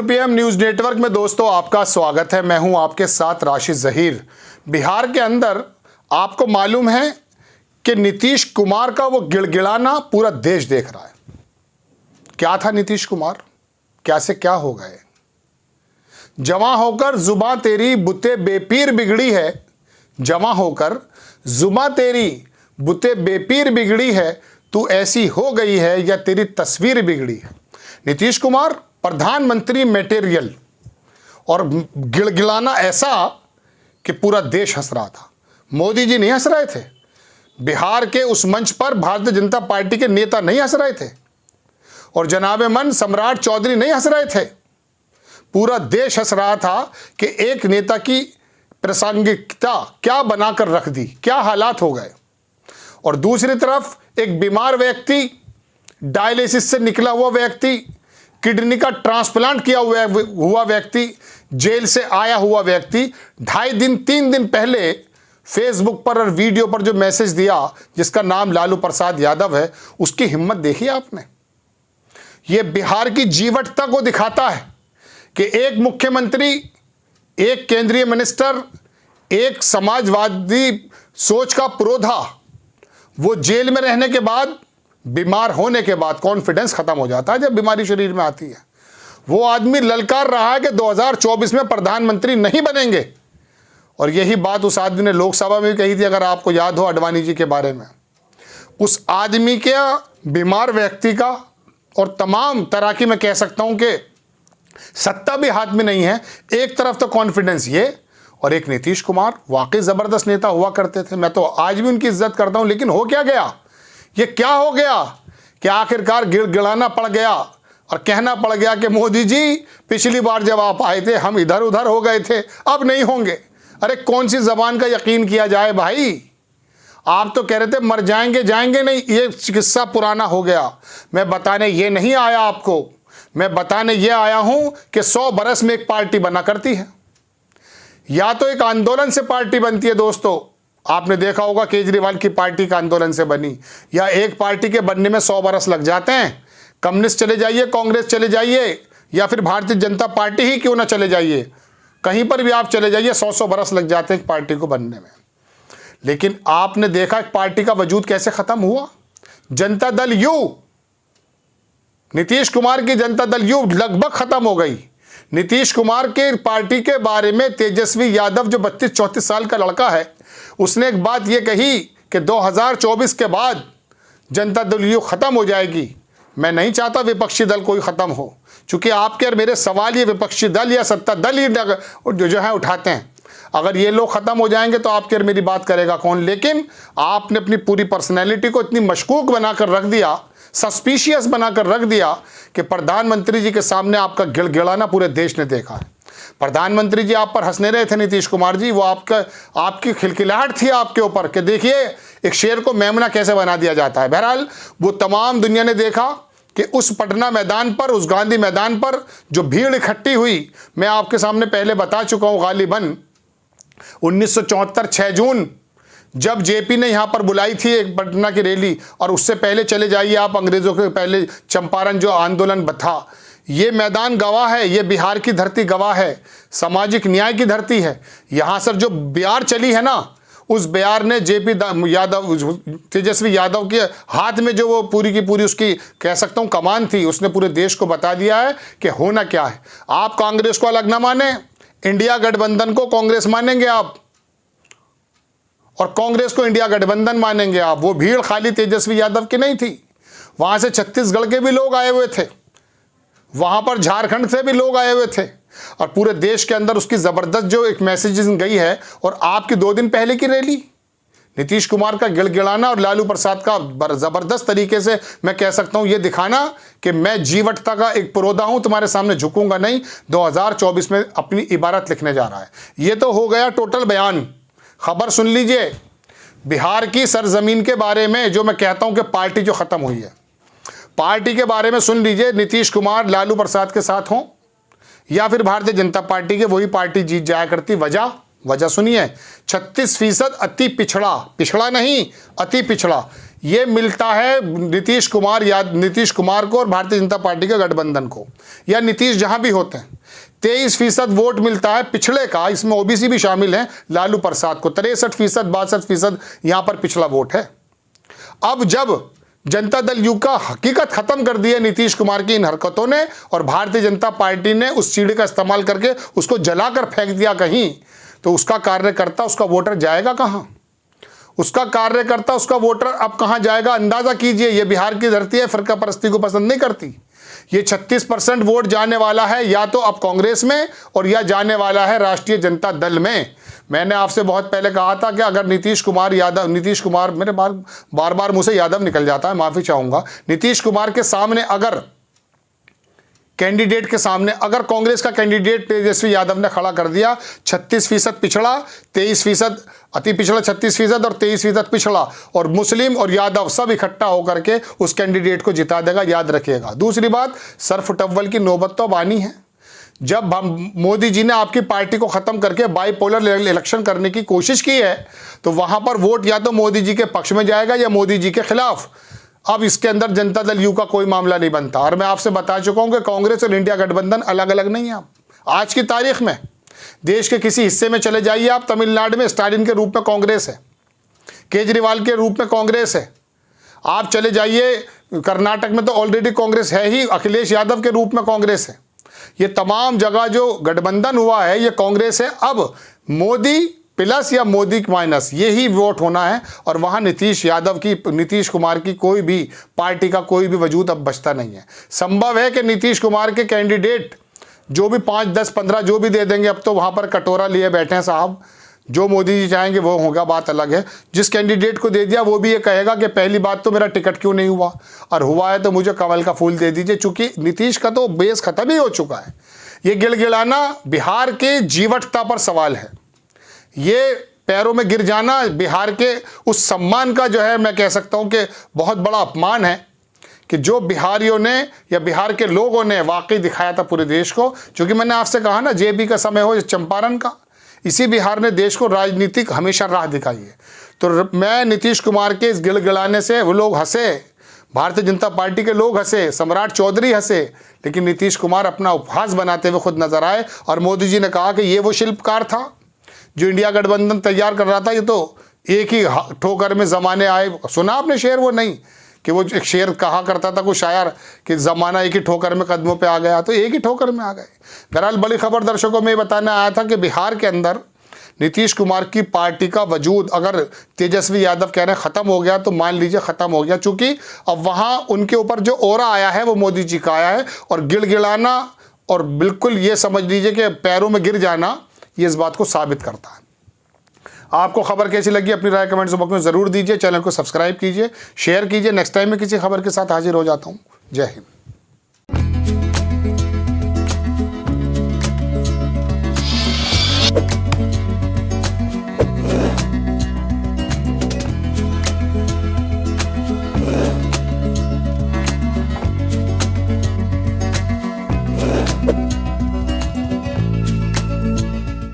PM news network में दोस्तों आपका स्वागत है। मैं हूं आपके साथ राशिद जहीर। बिहार के अंदर आपको मालूम है कि नीतीश कुमार का वो गिड़गिड़ाना पूरा देश देख रहा है। क्या था नीतीश कुमार, क्या से क्या हो गए। जवां होकर जुबां तेरी बुते बेपीर बिगड़ी है, जवां होकर जुबां तेरी बुते बेपीर बिगड़ी है, तू ऐसी हो गई है या तेरी तस्वीर बिगड़ी है। नीतीश कुमार प्रधानमंत्री मटेरियल और गिड़गिड़ाना ऐसा कि पूरा देश हंस रहा था। मोदी जी नहीं हंस रहे थे, बिहार के उस मंच पर भारतीय जनता पार्टी के नेता नहीं हंस रहे थे, और जनाबे मन सम्राट चौधरी नहीं हंस रहे थे। पूरा देश हंस रहा था कि एक नेता की प्रासंगिकता क्या बनाकर रख दी, क्या हालात हो गए। और दूसरी तरफ एक बीमार व्यक्ति, डायलिसिस से निकला हुआ व्यक्ति, किडनी का ट्रांसप्लांट किया हुआ व्यक्ति, जेल से आया हुआ व्यक्ति 2.5 दिन 3 दिन पहले फेसबुक पर और वीडियो पर जो मैसेज दिया, जिसका नाम लालू प्रसाद यादव है, उसकी हिम्मत देखी आपने। यह बिहार की जीवटता को दिखाता है कि एक मुख्यमंत्री, एक केंद्रीय मिनिस्टर, एक समाजवादी सोच का पुरोधा, वो जेल में रहने के बाद, बीमार होने के बाद कॉन्फिडेंस खत्म हो जाता है जब बीमारी शरीर में आती है। वो आदमी ललकार रहा है कि 2024 में प्रधानमंत्री नहीं बनेंगे, और यही बात उस आदमी ने लोकसभा में भी कही थी, अगर आपको याद हो आडवाणी जी के बारे में। उस आदमी के, बीमार व्यक्ति का, और तमाम तरह की, मैं कह सकता हूं कि सत्ता भी हाथ में नहीं है। एक तरफ तो कॉन्फिडेंस ये, और एक नीतीश कुमार वाकई जबरदस्त नेता हुआ करते थे। मैं तो आज भी उनकी इज्जत करता हूं, लेकिन हो क्या गया, ये क्या हो गया कि आखिरकार गिड़गिड़ाना पड़ गया और कहना पड़ गया कि मोदी जी पिछली बार जब आप आए थे हम इधर उधर हो गए थे, अब नहीं होंगे। अरे कौन सी जबान का यकीन किया जाए भाई। आप तो कह रहे थे मर जाएंगे, जाएंगे नहीं, ये किस्सा पुराना हो गया। मैं बताने ये नहीं आया आपको, मैं बताने ये आया हूं कि 100 बरस में एक पार्टी बना करती है, या तो एक आंदोलन से पार्टी बनती है। दोस्तों आपने देखा होगा केजरीवाल की पार्टी का आंदोलन से बनी, या एक पार्टी के बनने में 100 बरस लग जाते हैं। कम्युनिस्ट चले जाइए, कांग्रेस चले जाइए, या फिर भारतीय जनता पार्टी ही क्यों ना चले जाइए, कहीं पर भी आप चले जाइए, 100 बरस लग जाते हैं एक पार्टी को बनने में। लेकिन आपने देखा एक पार्टी का वजूद कैसे खत्म हुआ। जनता दल यू, नीतीश कुमार की जनता दल यू लगभग खत्म हो गई। नीतीश कुमार के पार्टी के बारे में तेजस्वी यादव, जो 32-34 साल का लड़का है, उसने एक बात यह कही कि 2024 के बाद जनता दल यू खत्म हो जाएगी। मैं नहीं चाहता विपक्षी दल कोई खत्म हो, क्योंकि आपके और मेरे सवाल ये विपक्षी दल या सत्ता दल ही जो है उठाते हैं। अगर ये लोग खत्म हो जाएंगे तो आपके और मेरी बात करेगा कौन। लेकिन आपने अपनी पूरी पर्सनैलिटी को इतनी मशकूक बनाकर रख दिया, सस्पिशियस बनाकर रख दिया, कि प्रधानमंत्री जी के सामने आपका गिड़गिड़ाना पूरे देश ने देखा है। प्रधानमंत्री जी आप पर हंसने रहे थे, नीतीश कुमार जी, वो आपकी खिलखिलाहट थी आपके ऊपर कि देखिए एक शेर को मेमना कैसे बना दिया जाता है। बहरहाल वो तमाम दुनिया ने देखा कि उस पटना मैदान पर, उस गांधी मैदान पर जो भीड़ इकट्ठी हुई, मैं आपके सामने पहले बता चुका हूं, गालिबन 1974 6 जून जब जेपी ने यहां पर बुलाई थी एक पटना की रैली, और उससे पहले चले जाइए आप अंग्रेजों के पहले चंपारण जो आंदोलन था, ये मैदान गवाह है, ये बिहार की धरती गवाह है, सामाजिक न्याय की धरती है। यहां से जो बयार चली है ना, उस बयार ने जेपी यादव, तेजस्वी यादव के हाथ में जो वो पूरी की पूरी उसकी कह सकता हूं कमान थी, उसने पूरे देश को बता दिया है कि होना क्या है। आप कांग्रेस को अलग ना माने, इंडिया गठबंधन को कांग्रेस मानेंगे आप, और कांग्रेस को इंडिया गठबंधन मानेंगे आप। वो भीड़ खाली तेजस्वी यादव की नहीं थी, वहां से छत्तीसगढ़ के भी लोग आए हुए थे, वहां पर झारखंड से भी लोग आए हुए थे, और पूरे देश के अंदर उसकी जबरदस्त जो एक मैसेज गई है। और आपकी 2 दिन पहले की रैली, नीतीश कुमार का गिड़गिड़ाना और लालू प्रसाद का जबरदस्त तरीके से मैं कह सकता हूं ये दिखाना कि मैं जीवटता का एक पुरोधा हूं, तुम्हारे सामने झुकूंगा नहीं, 2024 में अपनी इबारत लिखने जा रहा है। ये तो हो गया टोटल बयान। खबर सुन लीजिए बिहार की सरजमीन के बारे में, जो मैं कहता हूं कि पार्टी जो खत्म हुई है, पार्टी के बारे में सुन लीजिए। नीतीश कुमार लालू प्रसाद के साथ हों या फिर भारतीय जनता पार्टी के, वही पार्टी जीत जाया करती। वजह सुनिए, 36% अति पिछड़ा, पिछड़ा नहीं अति पिछड़ा, ये मिलता है नीतीश कुमार को और भारतीय जनता पार्टी के गठबंधन को, या नीतीश जहां भी होते हैं। 23% वोट मिलता है पिछड़े का, इसमें ओबीसी भी शामिल है, लालू प्रसाद को 63%, 62% यहां पर पिछड़ा वोट है। अब जब जनता दल यू का हकीकत खत्म कर दी है नीतीश कुमार की इन हरकतों ने, और भारतीय जनता पार्टी ने उस सीढ़ी का इस्तेमाल करके उसको जलाकर फेंक दिया कहीं, तो उसका कार्यकर्ता, उसका वोटर जाएगा कहां? उसका कार्यकर्ता, उसका वोटर अब कहां जाएगा? अंदाजा कीजिए। ये बिहार की धरती है, फिरका परस्ती को पसंद नहीं करती। ये 36% वोट जाने वाला है या तो अब कांग्रेस में, और या जाने वाला है राष्ट्रीय जनता दल में। मैंने आपसे बहुत पहले कहा था कि अगर नीतीश कुमार मेरे बार बार मुंह से यादव निकल जाता है, माफी चाहूंगा। नीतीश कुमार के सामने अगर कैंडिडेट के सामने अगर कांग्रेस का कैंडिडेट तेजस्वी यादव ने खड़ा कर दिया, 36% पिछड़ा, 23% अति पिछड़ा 36% और 23% पिछड़ा, और मुस्लिम और यादव सब इकट्ठा होकर के उस कैंडिडेट को जिता देगा, याद रखिएगा। दूसरी बात, सरफुटव्वल की नौबत तो आनी है। जब मोदी जी ने आपकी पार्टी को खत्म करके बाइपोलर इलेक्शन करने की कोशिश की है, तो वहां पर वोट या तो मोदी जी के पक्ष में जाएगा या मोदी जी के खिलाफ। अब इसके अंदर जनता दल यू का कोई मामला नहीं बनता। और मैं आपसे बता चुका हूं कि कांग्रेस और इंडिया गठबंधन अलग अलग नहीं है। आज की तारीख में देश के किसी हिस्से में चले जाइए आप, तमिलनाडु में स्टालिन के रूप में कांग्रेस है, केजरीवाल के रूप में कांग्रेस है। आप चले जाइए कर्नाटक में तो ऑलरेडी कांग्रेस है ही, अखिलेश यादव के रूप में कांग्रेस है। ये तमाम जगह जो गठबंधन हुआ है ये कांग्रेस है। अब मोदी प्लस या मोदी माइनस यही वोट होना है, और वहां नीतीश कुमार की कोई भी पार्टी का कोई भी वजूद अब बचता नहीं है। संभव है कि नीतीश कुमार के कैंडिडेट जो भी 5, 10, 15 जो भी दे देंगे, अब तो वहां पर कटोरा लिए बैठे हैं साहब, जो मोदी जी चाहेंगे वो होगा, बात अलग है। जिस कैंडिडेट को दे दिया वो भी ये कहेगा कि पहली बात तो मेरा टिकट क्यों नहीं हुआ, और हुआ है तो मुझे कमल का फूल दे दीजिए। चूंकि नीतीश का तो बेस खत्म ही हो चुका है। ये गिड़गिड़ाना बिहार के जीवटता पर सवाल है। ये पैरों में गिर जाना बिहार के उस सम्मान का जो है, मैं कह सकता हूं कि बहुत बड़ा अपमान है, कि जो बिहारियों ने या बिहार के लोगों ने वाकई दिखाया था पूरे देश को। क्योंकि मैंने आपसे कहा ना, जेबी का समय हो चंपारण का, इसी बिहार ने देश को राजनीतिक हमेशा राह दिखाई है। तो मैं नीतीश कुमार के इस गिड़गिड़ाने से वो लोग हंसे, भारतीय जनता पार्टी के लोग हंसे, सम्राट चौधरी हंसे, लेकिन नीतीश कुमार अपना उपहास बनाते हुए खुद नजर आए। और मोदी जी ने कहा कि ये वो शिल्पकार था जो इंडिया गठबंधन तैयार कर रहा था, ये तो एक ही ठोकर में ज़माने आए। सुना आपने शेर? वो नहीं कि वो एक शेर कहा करता था कोई शायर कि ज़माना एक ही ठोकर में कदमों पे आ गया, तो एक ही ठोकर में आ गए। बहरहाल बड़ी खबर दर्शकों में ये बताना आया था कि बिहार के अंदर नीतीश कुमार की पार्टी का वजूद, अगर तेजस्वी यादव कह रहे हैं ख़त्म हो गया, तो मान लीजिए ख़त्म हो गया। चूँकि अब वहाँ उनके ऊपर जो ओरा आया है वो मोदी जी का आया है, और गिड़गिड़ाना और बिल्कुल ये समझ लीजिए कि पैरों में गिर जाना, ये इस बात को साबित करता है। आपको खबर कैसी लगी अपनी राय कमेंट्स बॉक्स में ज़रूर दीजिए। चैनल को सब्सक्राइब कीजिए, शेयर कीजिए। नेक्स्ट टाइम में किसी खबर के साथ हाजिर हो जाता हूँ। जय हिंद।